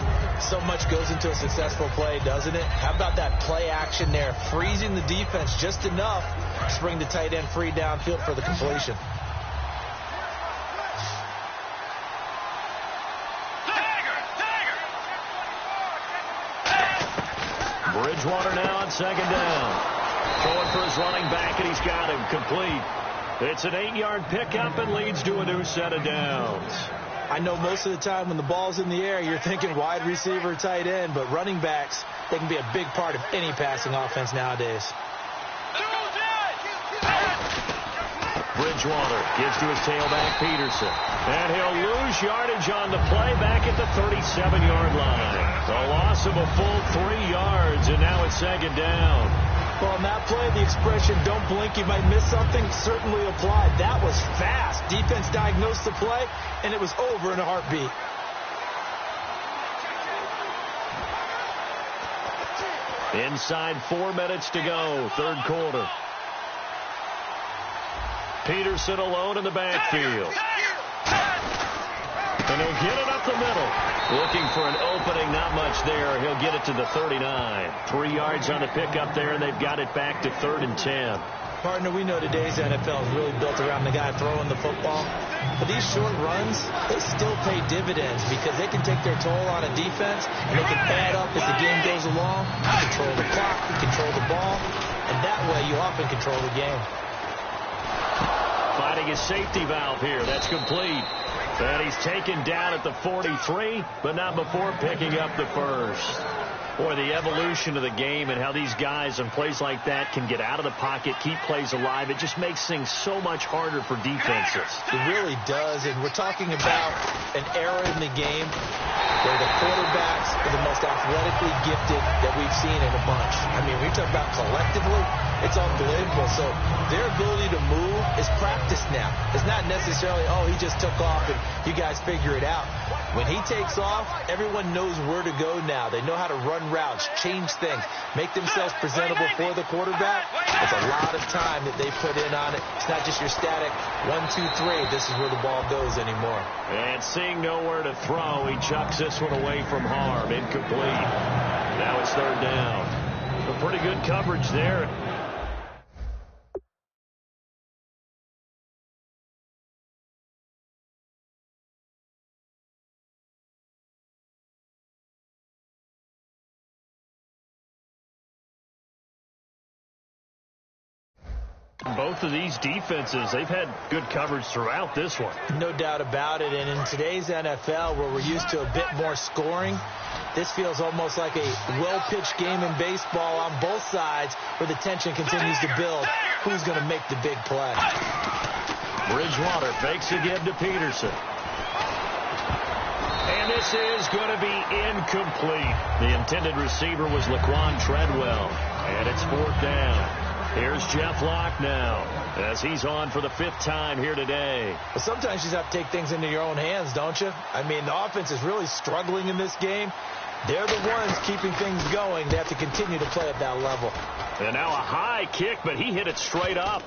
So much goes into a successful play, doesn't it? How about that play action there, freezing the defense just enough to bring the tight end free downfield for the completion. Bridgewater now on second down. Going for his running back, and he's got him complete. It's an 8-yard pickup and leads to a new set of downs. I know most of the time when the ball's in the air, you're thinking wide receiver, tight end, but running backs, they can be a big part of any passing offense nowadays. Bridgewater gives to his tailback, Peterson. And he'll lose yardage on the play back at the 37-yard line. The loss of a full 3 yards, and now it's second down. Well, on that play, the expression, don't blink, you might miss something, certainly applied. That was fast. Defense diagnosed the play, and it was over in a heartbeat. Inside 4 minutes to go, third quarter. Peterson alone in the backfield. And he'll get it up the middle. Looking for an opening, not much there. He'll get it to the 39. 3 yards on the pickup there, and they've got it back to 3rd and 10. Partner, we know today's NFL is really built around the guy throwing the football. But these short runs, they still pay dividends because they can take their toll on a defense, and they can add up as the game goes along. You control the clock, you control the ball, and that way you often control the game. Finding his safety valve here. That's complete. And he's taken down at the 43, but not before picking up the first. Boy, the evolution of the game and how these guys on plays like that can get out of the pocket, keep plays alive, it just makes things so much harder for defenses. It really does, and we're talking about an era in the game where the quarterbacks are the most athletically gifted that we've seen in a bunch. I mean, we talk about collectively, it's unbelievable. So their ability to move is practiced now. It's not necessarily, oh, he just took off and you guys figure it out. When he takes off, everyone knows where to go now. They know how to run routes, change things, make themselves presentable for the quarterback. It's a lot of time that they put in on it. It's not just your static 1, 2, 3. This is where the ball goes anymore. And seeing nowhere to throw, he chucks this one away from harm. Incomplete. Now it's 3rd down. A pretty good coverage there. Both of these defenses, they've had good coverage throughout this one. No doubt about it. And in today's NFL, where we're used to a bit more scoring, this feels almost like a well-pitched game in baseball on both sides where the tension continues to build. Who's going to make the big play? Bridgewater fakes a give to Peterson. And this is going to be incomplete. The intended receiver was Laquan Treadwell. And it's 4th down. Here's Jeff Locke now as he's on for the 5th time here today. But sometimes you just have to take things into your own hands, don't you? I mean, the offense is really struggling in this game. They're the ones keeping things going. They have to continue to play at that level. And now a high kick, but he hit it straight up.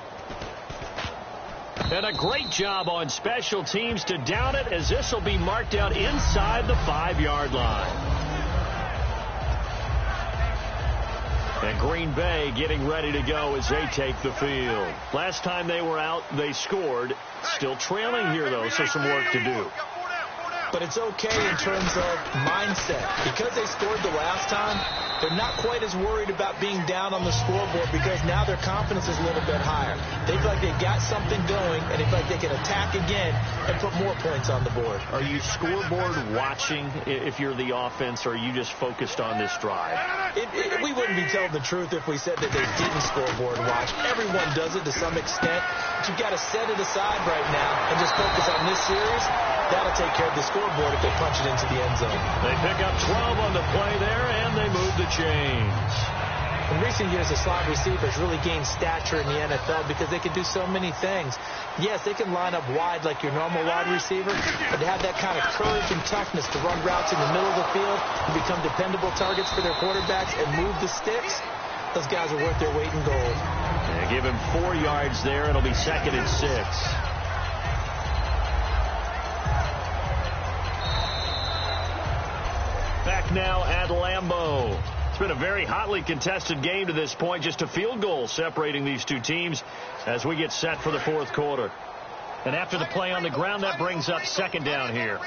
And a great job on special teams to down it, as this will be marked out inside the 5-yard line. And Green Bay getting ready to go as they take the field. Last time they were out, they scored. Still trailing here, though, so some work to do. But it's okay in terms of mindset. Because they scored the last time, they're not quite as worried about being down on the scoreboard because now their confidence is a little bit higher. They feel like they've got something going, and they feel like they can attack again and put more points on the board. Are you scoreboard watching if you're the offense, or are you just focused on this drive? We wouldn't be telling the truth if we said that they didn't scoreboard watch. Everyone does it to some extent, but you've got to set it aside right now and just focus on this series. That'll take care of the scoreboard if they punch it into the end zone. They pick up 12 on the play there, and they move the chains. In recent years, the slot receivers really gained stature in the NFL because they can do so many things. Yes, they can line up wide like your normal wide receiver, but to have that kind of courage and toughness to run routes in the middle of the field and become dependable targets for their quarterbacks and move the sticks, those guys are worth their weight in gold. Yeah, give him 4 yards there. It'll be 2nd and 6. Back now at Lambeau. It's been a very hotly contested game to this point. Just a field goal separating these two teams as we get set for the 4th quarter. And after the play on the ground, that brings up 2nd down here.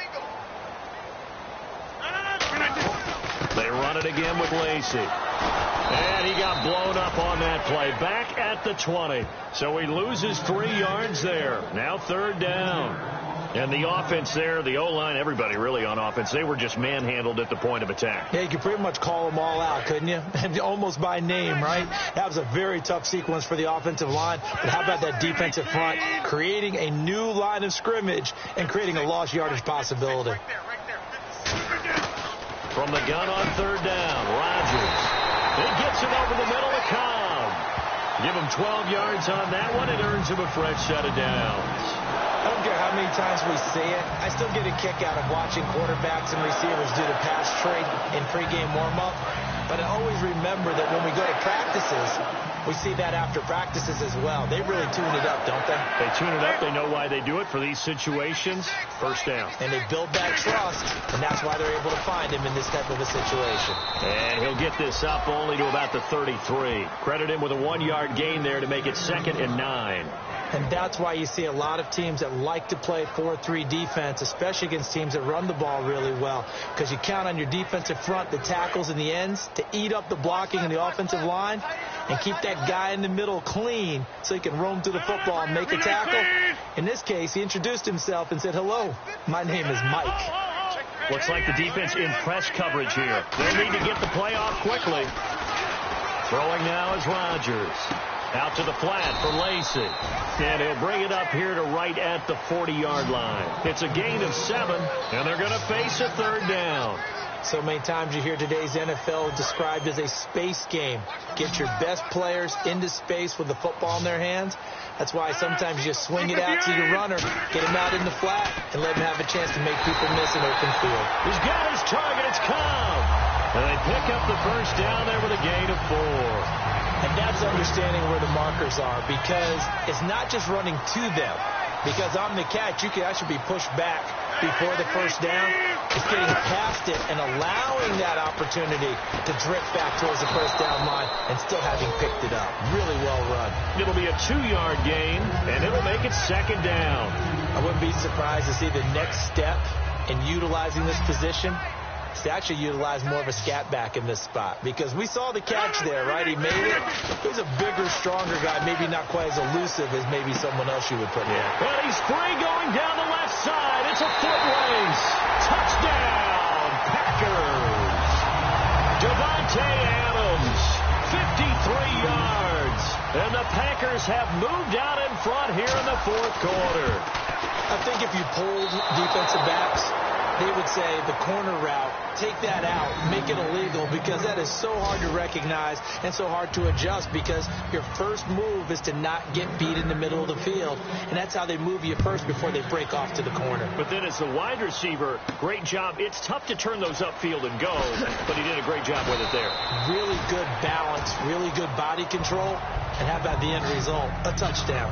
They run it again with Lacy. And he got blown up on that play. Back at the 20. So he loses 3 yards there. Now 3rd down. And the offense there, the O-line, everybody really on offense, they were just manhandled at the point of attack. Yeah, you could pretty much call them all out, couldn't you? Almost by name, right? That was a very tough sequence for the offensive line. But how about that defensive front creating a new line of scrimmage and creating a lost yardage possibility? From the gun on 3rd down, Rodgers. He gets it over the middle to Cobb. Give him 12 yards on that one. It earns him a fresh set of downs. I don't care how many times we see it. I still get a kick out of watching quarterbacks and receivers do the pass trade in pregame warm-up. But I always remember that when we go to practices, we see that after practices as well. They really tune it up, don't they? They tune it up. They know why they do it for these situations. 1st down. And they build that trust, and that's why they're able to find him in this type of a situation. And he'll get this up only to about the 33. Credit him with a 1-yard gain there to make it 2nd and 9. And that's why you see a lot of teams that like to play 4-3 defense, especially against teams that run the ball really well, because you count on your defensive front, the tackles and the ends, to eat up the blocking in the offensive line and keep that guy in the middle clean so he can roam to the football and make a tackle. In this case, he introduced himself and said, "Hello, my name is Mike." Looks like the defense in press coverage here. They need to get the play off quickly. Throwing now is Rodgers. Out to the flat for Lacy. And he'll bring it up here to right at the 40-yard line. It's a gain of 7, and they're going to face a 3rd down. So many times you hear today's NFL described as a space game. Get your best players into space with the football in their hands. That's why sometimes you swing it out to your runner, get him out in the flat, and let him have a chance to make people miss an open field. He's got his target. It's Cobb. And they pick up the 1st down there with a gain of 4. And that's understanding where the markers are, because it's not just running to them. Because on the catch, you can actually be pushed back before the 1st down. It's getting past it and allowing that opportunity to drift back towards the 1st down line and still having picked it up. Really well run. It'll be a 2-yard gain, and it'll make it 2nd down. I wouldn't be surprised to see the next step in utilizing this position to actually utilize more of a scat back in this spot, because we saw the catch there, right? He made it. He's a bigger, stronger guy, maybe not quite as elusive as maybe someone else you would put in. Well, he's free going down the left side. It's a foot race. Touchdown, Packers. Davante Adams, 53 yards. And the Packers have moved out in front here in the 4th quarter. I think if you polled defensive backs, they would say the corner route, take that out, make it illegal, because that is so hard to recognize and so hard to adjust, because your first move is to not get beat in the middle of the field, and that's how they move you first before they break off to the corner. But then as the wide receiver, great job. It's tough to turn those upfield and go, but he did a great job with it there. Really good balance, really good body control, and how about the end result? A touchdown.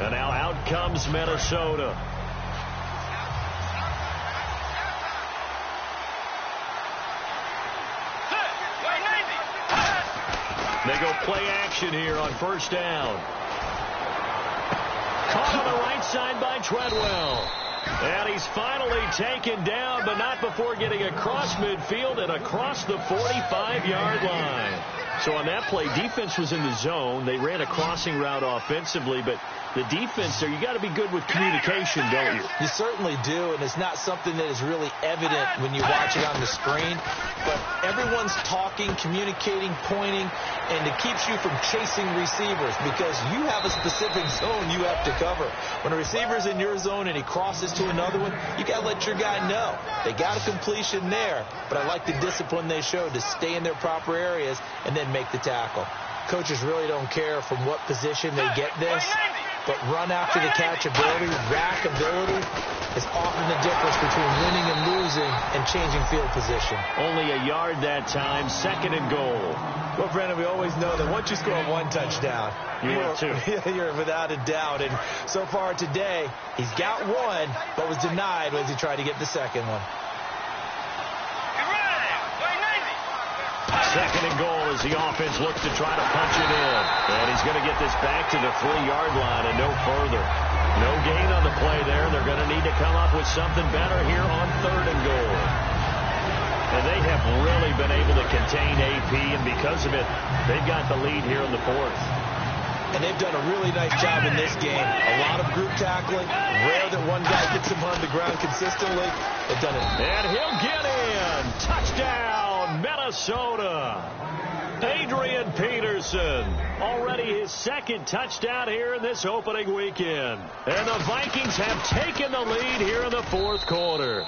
And now out comes Minnesota. They go play action here on 1st down. Caught on the right side by Treadwell. And he's finally taken down, but not before getting across midfield and across the 45-yard line. So on that play, defense was in the zone. They ran a crossing route offensively, but the defense there, you got to be good with communication, don't you? You certainly do, and it's not something that is really evident when you watch it on the screen. But everyone's talking, communicating, pointing, and it keeps you from chasing receivers because you have a specific zone you have to cover. When a receiver's in your zone and he crosses to another one, you got to let your guy know. They got a completion there, but I like the discipline they showed to stay in their proper areas and then make the tackle. Coaches really don't care from what position they get this, but run after the catch ability, rack ability is often the difference between winning and losing and changing field position. Only a yard that time, 2nd and goal. Well, Brandon, we always know that once you score one touchdown, you're without a doubt. And so far today, he's got one, but was denied as he tried to get the second one. 2nd and goal as the offense looks to try to punch it in. And he's going to get this back to the 3-yard line and no further. No gain on the play there. They're going to need to come up with something better here on 3rd and goal. And they have really been able to contain AP, and because of it, they've got the lead here in the 4th. And they've done a really nice job in this game. A lot of group tackling. Rare that one guy gets him on the ground consistently. They've done it. And he'll get in. Touchdown, Minnesota. Adrian Peterson, already his 2nd touchdown here in this opening weekend. And the Vikings have taken the lead here in the 4th quarter.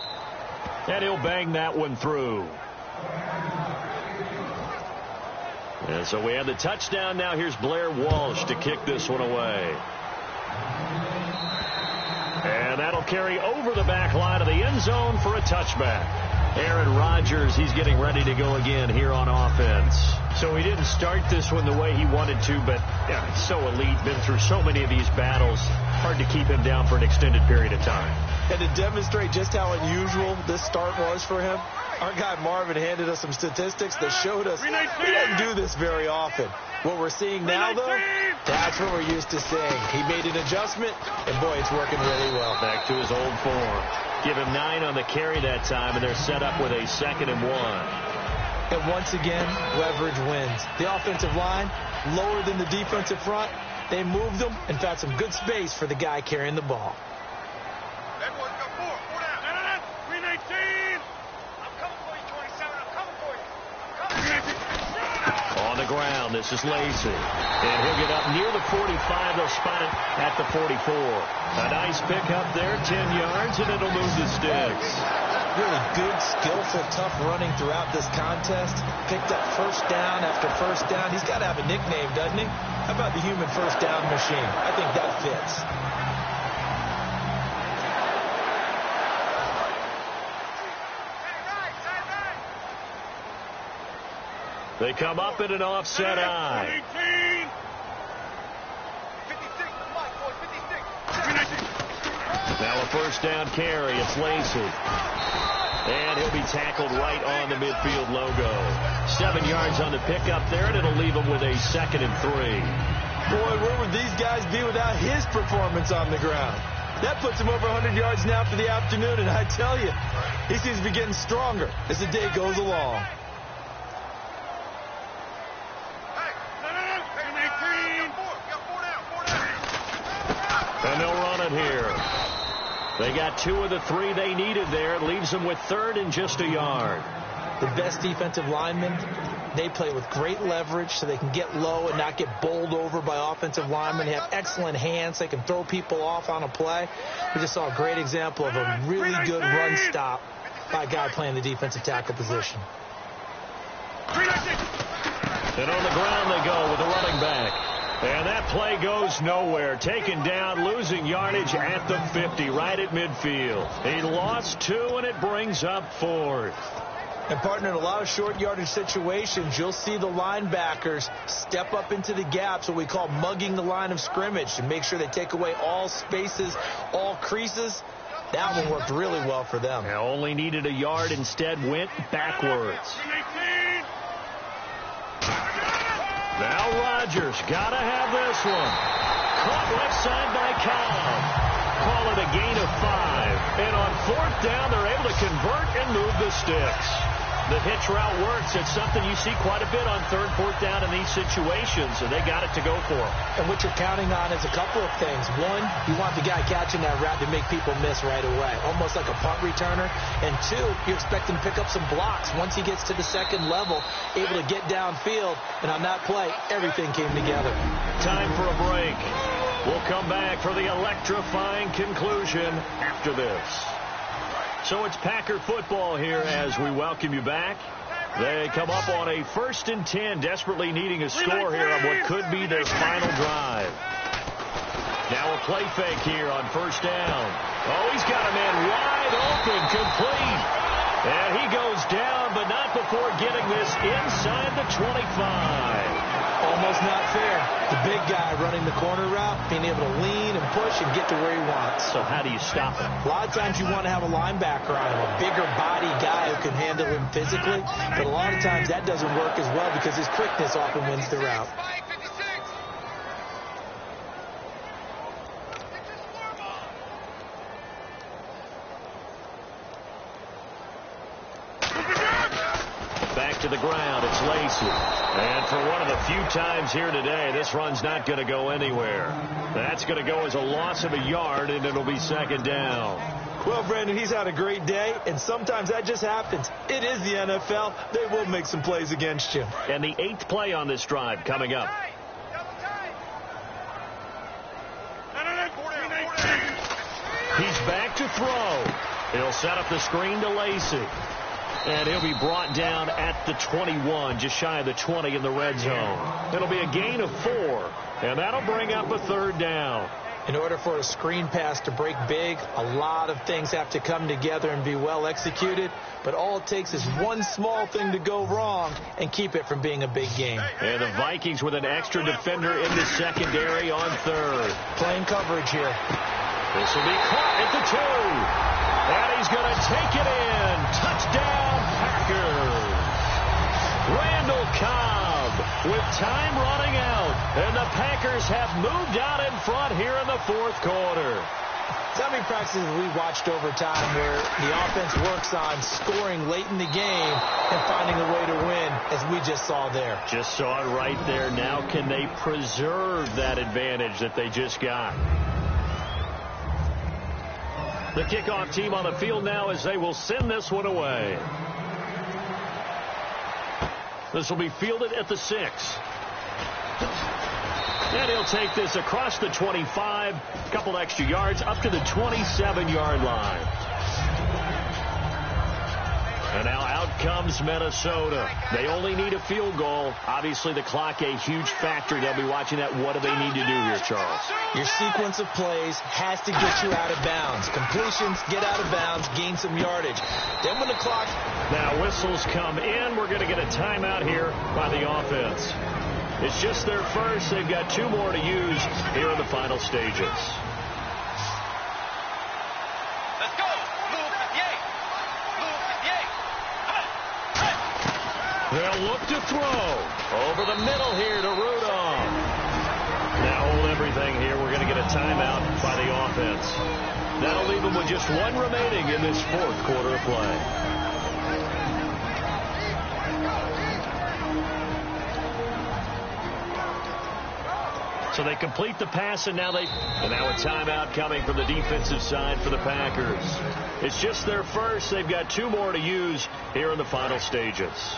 And he'll bang that one through. And so we have the touchdown. Now here's Blair Walsh to kick this one away. And that'll carry over the back line of the end zone for a touchback. Aaron Rodgers, he's getting ready to go again here on offense. So he didn't start this one the way he wanted to, but yeah, he's so elite, been through so many of these battles. Hard to keep him down for an extended period of time. And to demonstrate just how unusual this start was for him, our guy Marvin handed us some statistics that showed us he doesn't do this very often. What we're seeing now, though, that's what we're used to seeing. He made an adjustment, and boy, it's working really well. Back to his old form. Give him 9 on the carry that time, and they're set up with a 2nd and 1. And once again, leverage wins. The offensive line, lower than the defensive front. They moved them and found some good space for the guy carrying the ball. On the ground, this is Lacy. And he'll get up near the 45. They'll spot it at the 44. A nice pickup there, 10 yards, and it'll move the sticks. Really good, skillful, tough running throughout this contest. Picked up first down after first down. He's got to have a nickname, doesn't he? How about the human first down machine? I think that fits. They come up in an offset eye. Now a first down carry. It's Lacy. And he'll be tackled right on the midfield logo. 7 yards on the pickup there, and it'll leave him with a 2nd and 3. Boy, where would these guys be without his performance on the ground? That puts him over 100 yards now for the afternoon, and I tell you, he seems to be getting stronger as the day goes along. And they'll run it here. They got 2 of the 3 they needed there. It leaves them with 3rd and just a yard. The best defensive linemen, they play with great leverage so they can get low and not get bowled over by offensive linemen. They have excellent hands. They can throw people off on a play. We just saw a great example of a really good run stop by a guy playing the defensive tackle position. And on the ground they go with the running back. And that play goes nowhere. Taken down, losing yardage at the 50, right at midfield. He lost 2, and it brings up 4th. And, partner, in a lot of short yardage situations, you'll see the linebackers step up into the gaps, what we call mugging the line of scrimmage, to make sure they take away all spaces, all creases. That one worked really well for them. Now only needed a yard, instead went backwards. Now Rodgers got to have this one. Caught left side by Cobb. call it a gain of 5. And on 4th down, they're able to convert and move the sticks. The hitch route works. It's something you see quite a bit on 3rd, 4th down in these situations, and they got it to go for them. And what you're counting on is a couple of things. One, you want the guy catching that route to make people miss right away, almost like a punt returner. And 2, you expect him to pick up some blocks once he gets to the 2nd level, able to get downfield. And on that play, everything came together. Time for a break. We'll come back for the electrifying conclusion after this. So it's Packer football here as we welcome you back. They come up on a 1st and 10, desperately needing a score here on what could be their final drive. Now a play fake here on 1st down. Oh, he's got a man wide open, complete. And he goes down, but not before getting this inside the 25. Almost not fair. The big guy running the corner route, being able to lean and push and get to where he wants. So how do you stop him? A lot of times you want to have a linebacker on him, a bigger body guy who can handle him physically. But a lot of times that doesn't work as well because his quickness often wins the route. Back to the ground, it's Lacy. And for one of the few times here today, this run's not going to go anywhere. That's going to go as a loss of a yard, and it'll be 2nd down. Well, Brandon, he's had a great day, and sometimes that just happens. It is the NFL. They will make some plays against you. And the 8th play on this drive coming up. He's back to throw. He'll set up the screen to Lacy. And he'll be brought down at the 21, just shy of the 20 in the red zone. It'll be a gain of 4, and that'll bring up a 3rd down. In order for a screen pass to break big, a lot of things have to come together and be well executed. But all it takes is one small thing to go wrong and keep it from being a big game. And the Vikings with an extra defender in the secondary on 3rd. Playing coverage here. This will be caught at the 2. And he's going to take it in. Touchdown, Packers. Randall Cobb with time running out. And the Packers have moved out in front here in the 4th quarter. How many practices we watched over time where the offense works on scoring late in the game and finding a way to win, as we just saw there? Just saw it right there. Now can they preserve that advantage that they just got? The kickoff team on the field now as they will send this one away. This will be fielded at the 6. And he'll take this across the 25, a couple extra yards, up to the 27-yard line. And now out comes Minnesota. They only need a field goal. Obviously, the clock a huge factor. They'll be watching that. What do they need to do here, Charles? Your sequence of plays has to get you out of bounds. Completions, get out of bounds, gain some yardage. Then when the clock... Now whistles come in. We're going to get a timeout here by the offense. It's just their first. They've got 2 more to use here in the final stages. They'll look to throw. Over the middle here to Rudolph. Now hold everything here. We're going to get a timeout by the offense. That'll leave them with just 1 remaining in this 4th quarter of play. So they complete the pass, and now a timeout coming from the defensive side for the Packers. It's just their first. They've got 2 more to use here in the final stages.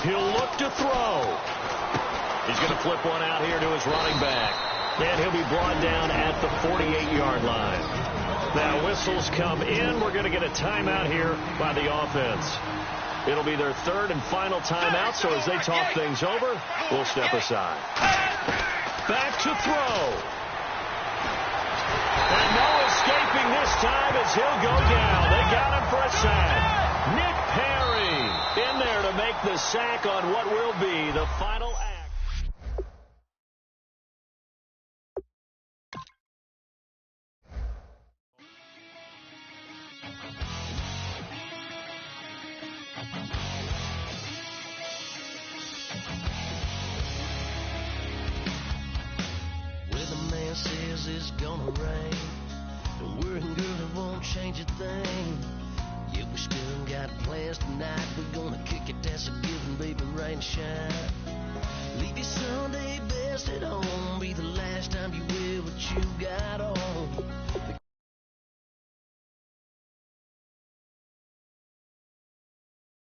He'll look to throw. He's going to flip one out here to his running back. And he'll be brought down at the 48-yard line. Now whistles come in. We're going to get a timeout here by the offense. It'll be their 3rd and final timeout, so as they talk things over, we'll step aside. Back to throw. And no escaping this time as he'll go down. They got him for a sack. Nick Perry in there to make the sack on what will be the final act. says it's gonna rain. Don't worry, girl, it won't change a thing. Yeah, we still got plans tonight. We're gonna kick it, that's a given, baby, rain and shine. Leave your Sunday best at home. Be the last time you wear what you got.